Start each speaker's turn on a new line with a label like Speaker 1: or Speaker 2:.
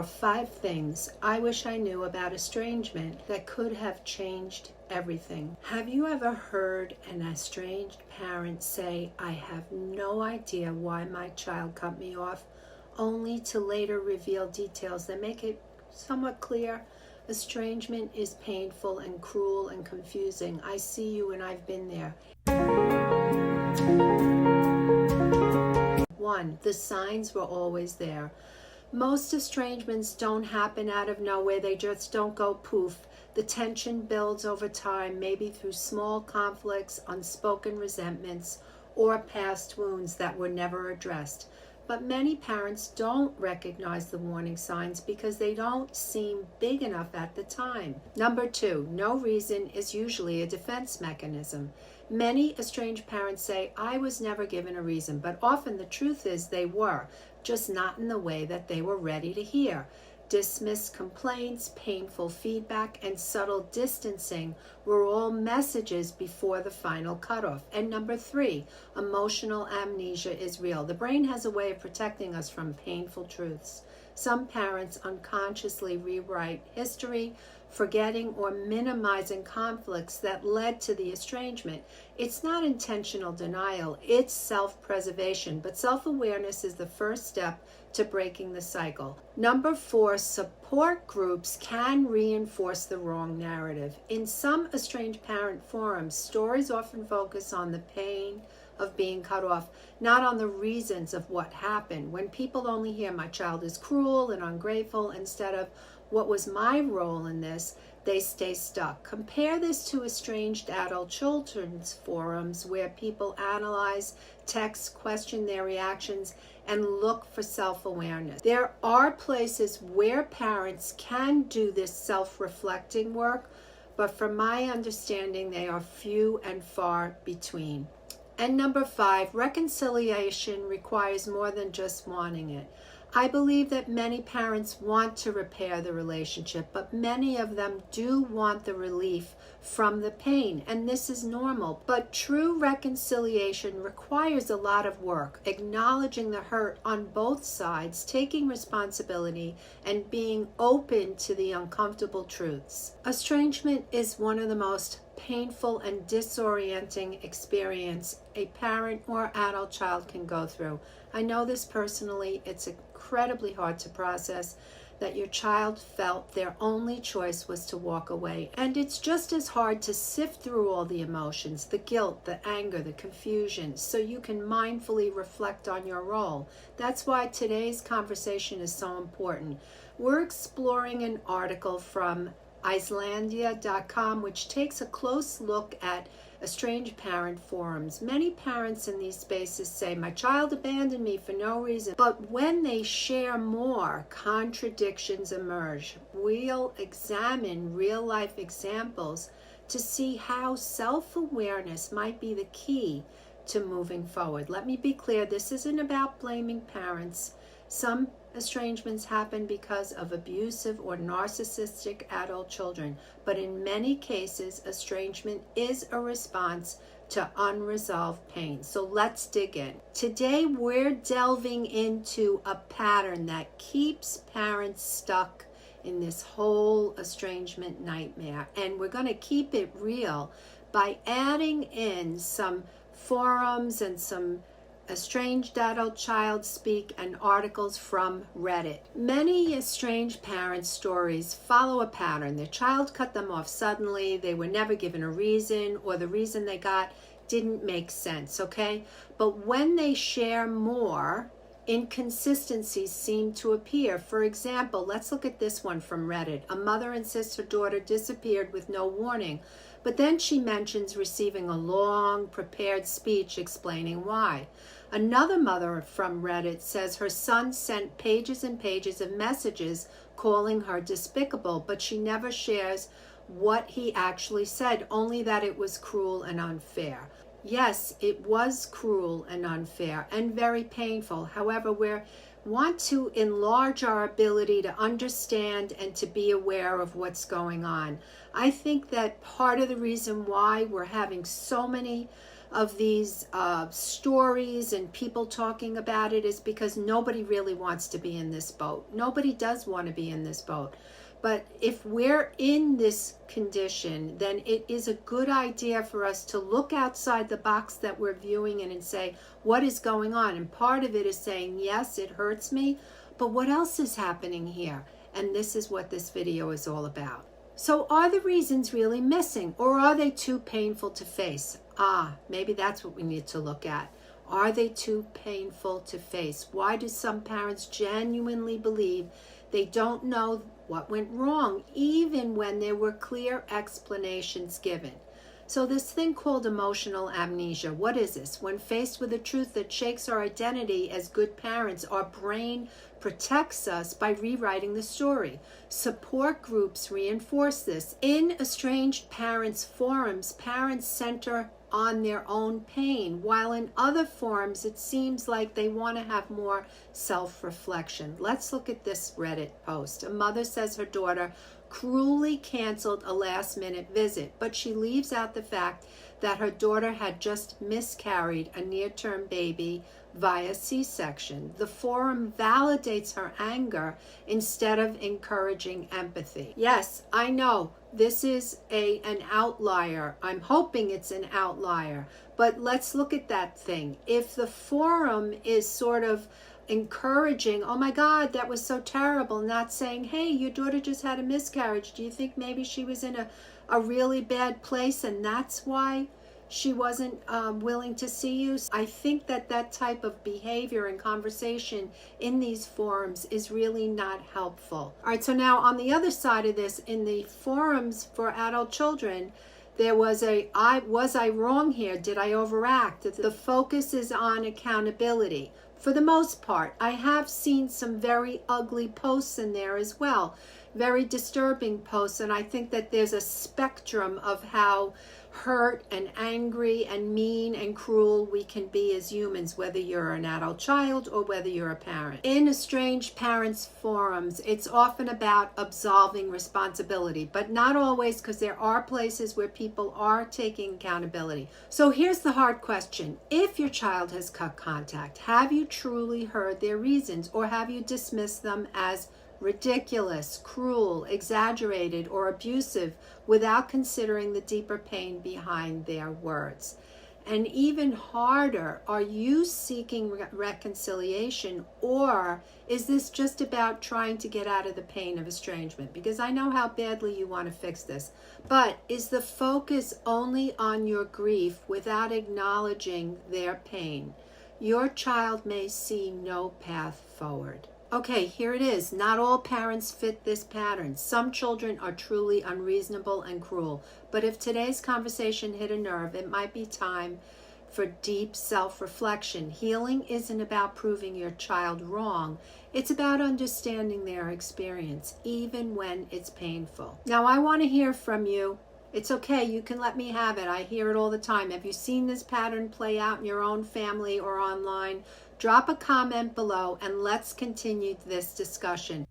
Speaker 1: are 5 things I wish I knew about estrangement that could have changed everything. Have you ever heard an estranged parent say, "I have no idea why my child cut me off," only to later reveal details that make it somewhat clear? Estrangement is painful and cruel and confusing. I see you and I've been there. 1. The signs were always there. Most estrangements don't happen out of nowhere. They just don't go poof. The tension builds over time, maybe through small conflicts, unspoken resentments, or past wounds that were never addressed. But many parents don't recognize the warning signs because they don't seem big enough at the time. Number 2, no reason is usually a defense mechanism. Many estranged parents say, "I was never given a reason," but often the truth is they were, just not in the way that they were ready to hear. Dismissed complaints, painful feedback, and subtle distancing were all messages before the final cutoff. And number 3, emotional amnesia is real. The brain has a way of protecting us from painful truths. Some parents unconsciously rewrite history, forgetting or minimizing conflicts that led to the estrangement. It's not intentional denial, it's self-preservation, but self-awareness is the first step to breaking the cycle. Number 4, support groups can reinforce the wrong narrative. In some estranged parent forums, stories often focus on the pain of being cut off, not on the reasons of what happened. When people only hear "my child is cruel and ungrateful" instead of "what was my role in this," they stay stuck. Compare this to estranged adult children's forums where people analyze, text, question their reactions, and look for self-awareness. There are places where parents can do this self-reflecting work, but from my understanding, they are few and far between. And number 5, reconciliation requires more than just wanting it. I believe that many parents want to repair the relationship, but many of them do want the relief from the pain, and this is normal. But true reconciliation requires a lot of work, acknowledging the hurt on both sides, taking responsibility, and being open to the uncomfortable truths. Estrangement is one of the most painful and disorienting experience a parent or adult child can go through. I know this personally. It's incredibly hard to process that your child felt their only choice was to walk away. And it's just as hard to sift through all the emotions, the guilt, the anger, the confusion, so you can mindfully reflect on your role. That's why today's conversation is so important. We're exploring an article from Icelandia.com, which takes a close look at estranged parent forums. Many parents in these spaces say, "My child abandoned me for no reason." But when they share more, contradictions emerge. We'll examine real-life examples to see how self-awareness might be the key to moving forward. Let me be clear, this isn't about blaming parents. Some estrangements happen because of abusive or narcissistic adult children, but in many cases, estrangement is a response to unresolved pain. So let's dig in. Today, we're delving into a pattern that keeps parents stuck in this whole estrangement nightmare, and we're going to keep it real by adding in some forums and some estranged adult child speak and articles from Reddit. Many estranged parents' stories follow a pattern. Their child cut them off suddenly, they were never given a reason, or the reason they got didn't make sense, okay? But when they share more, inconsistencies seem to appear. For example, let's look at this one from Reddit. A mother insists her daughter disappeared with no warning, but then she mentions receiving a long, prepared speech explaining why. Another mother from Reddit says her son sent pages and pages of messages calling her despicable, but she never shares what he actually said, only that it was cruel and unfair. Yes, it was cruel and unfair and very painful. However, we want to enlarge our ability to understand and to be aware of what's going on. I think that part of the reason why we're having so many of these stories and people talking about it is because nobody really wants to be in this boat. Nobody does want to be in this boat. But if we're in this condition, then it is a good idea for us to look outside the box that we're viewing in and say, what is going on? And part of it is saying, yes, it hurts me, but what else is happening here? And this is what this video is all about. So are the reasons really missing, or are they too painful to face? Maybe that's what we need to look at. Are they too painful to face? Why do some parents genuinely believe they don't know what went wrong, even when there were clear explanations given? So this thing called emotional amnesia, what is this? When faced with a truth that shakes our identity as good parents, our brain protects us by rewriting the story. Support groups reinforce this. In Estranged Parents forums, parents center on their own pain, while in other forums it seems like they want to have more self-reflection. Let's look at this Reddit post. A mother says her daughter cruelly canceled a last-minute visit, but she leaves out the fact that her daughter had just miscarried a near-term baby via C-section. The forum validates her anger instead of encouraging empathy. Yes, I know this is an outlier. I'm hoping it's an outlier, but let's look at that thing. If the forum is sort of encouraging, oh my God, that was so terrible, not saying, hey, your daughter just had a miscarriage. Do you think maybe she was in a really bad place and that's why she wasn't willing to see you? I think that type of behavior and conversation in these forums is really not helpful. All right, so now on the other side of this, in the forums for adult children, there was was I wrong here? Did I overact? The focus is on accountability. For the most part, I have seen some very ugly posts in there as well, very disturbing posts, and I think that there's a spectrum of how hurt and angry and mean and cruel we can be as humans, whether you're an adult child or whether you're a parent. In Estranged Parents forums, it's often about absolving responsibility, but not always, because there are places where people are taking accountability. So here's the hard question. If your child has cut contact, have you truly heard their reasons, or have you dismissed them as ridiculous, cruel, exaggerated, or abusive without considering the deeper pain behind their words? And even harder, are you seeking reconciliation, or is this just about trying to get out of the pain of estrangement? Because I know how badly you want to fix this, but is the focus only on your grief without acknowledging their pain? Your child may see no path forward. Okay, here it is. Not all parents fit this pattern. Some children are truly unreasonable and cruel. But if today's conversation hit a nerve, it might be time for deep self-reflection. Healing isn't about proving your child wrong. It's about understanding their experience, even when it's painful. Now, I want to hear from you. It's okay, you can let me have it. I hear it all the time. Have you seen this pattern play out in your own family or online? Drop a comment below and let's continue this discussion.